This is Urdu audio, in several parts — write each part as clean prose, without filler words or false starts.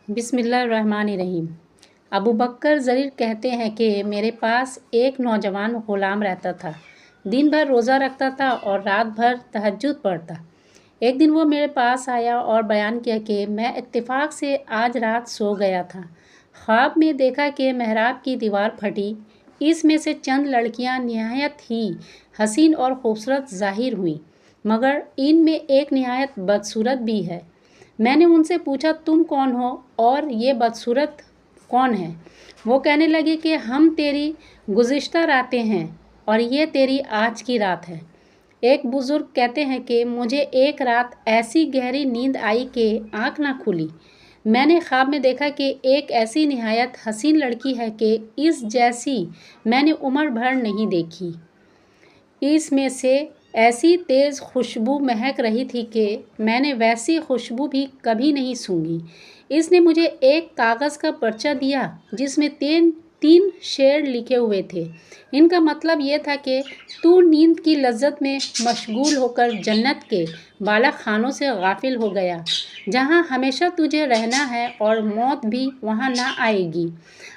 بسم اللہ الرحمن الرحیم۔ ابو بکر زریر کہتے ہیں کہ میرے پاس ایک نوجوان غلام رہتا تھا، دن بھر روزہ رکھتا تھا اور رات بھر تہجد پڑھتا۔ ایک دن وہ میرے پاس آیا اور بیان کیا کہ میں اتفاق سے آج رات سو گیا تھا۔ خواب میں دیکھا کہ محراب کی دیوار پھٹی، اس میں سے چند لڑکیاں نہایت ہی حسین اور خوبصورت ظاہر ہوئیں، مگر ان میں ایک نہایت بدصورت بھی ہے۔ میں نے ان سے پوچھا تم کون ہو اور یہ بدصورت کون ہے؟ وہ کہنے لگے کہ ہم تیری گزشتہ راتیں ہیں اور یہ تیری آج کی رات ہے۔ ایک بزرگ کہتے ہیں کہ مجھے ایک رات ایسی گہری نیند آئی کہ آنکھ نہ کھلی۔ میں نے خواب میں دیکھا کہ ایک ایسی نہایت حسین لڑکی ہے کہ اس جیسی میں نے عمر بھر نہیں دیکھی۔ اس میں سے ایسی تیز خوشبو مہک رہی تھی کہ میں نے ویسی خوشبو بھی کبھی نہیں سونگھی۔ اس نے مجھے ایک کاغذ کا پرچہ دیا جس میں تین شعر لکھے ہوئے تھے۔ ان کا مطلب یہ تھا کہ تو نیند کی لذت میں مشغول ہو کر جنت کے بالا خانوں سے غافل ہو گیا، جہاں ہمیشہ تجھے رہنا ہے اور موت بھی وہاں نہ آئے گی۔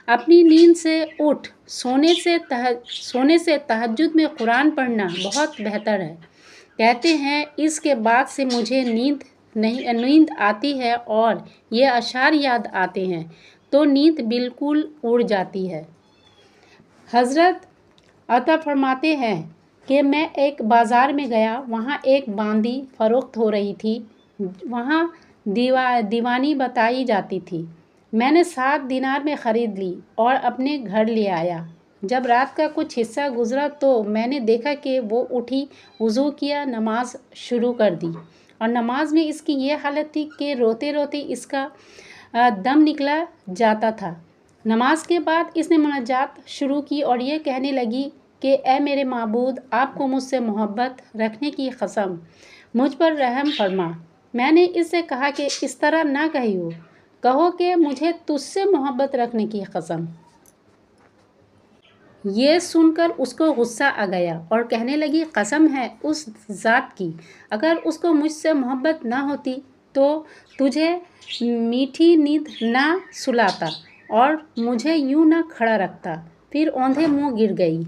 اپنی نیند سے اٹھ، سونے سے تہجد میں قرآن پڑھنا بہت بہتر ہے۔ کہتے ہیں اس کے بعد سے مجھے نیند آتی ہے اور یہ اشعار یاد آتے ہیں تو نیند بالکل اڑ جاتی ہے۔ حضرت عطا فرماتے ہیں کہ میں ایک بازار میں گیا، وہاں ایک باندی فروخت ہو رہی تھی، وہاں دیوانی بتائی جاتی تھی۔ میں نے 7 دینار میں خرید لی اور اپنے گھر لے آیا۔ جب رات کا کچھ حصہ گزرا تو میں نے دیکھا کہ وہ اٹھی، وضو کیا، نماز شروع کر دی، اور نماز میں اس کی یہ حالت تھی کہ روتے روتے اس کا دم نکلا جاتا تھا۔ نماز کے بعد اس نے مناجات شروع کی اور یہ کہنے لگی کہ اے میرے معبود، آپ کو مجھ سے محبت رکھنے کی قسم، مجھ پر رحم فرما۔ میں نے اس سے کہا کہ اس طرح نہ کہو، کہو کہ مجھے تجھ سے محبت رکھنے کی قسم۔ یہ سن کر اس کو غصہ آ گیا اور کہنے لگی قسم ہے اس ذات کی، اگر اس کو مجھ سے محبت نہ ہوتی تو تجھے میٹھی نیند نہ سلاتا اور مجھے یوں نہ کھڑا رکھتا۔ پھر اوندھے منہ گر گئی۔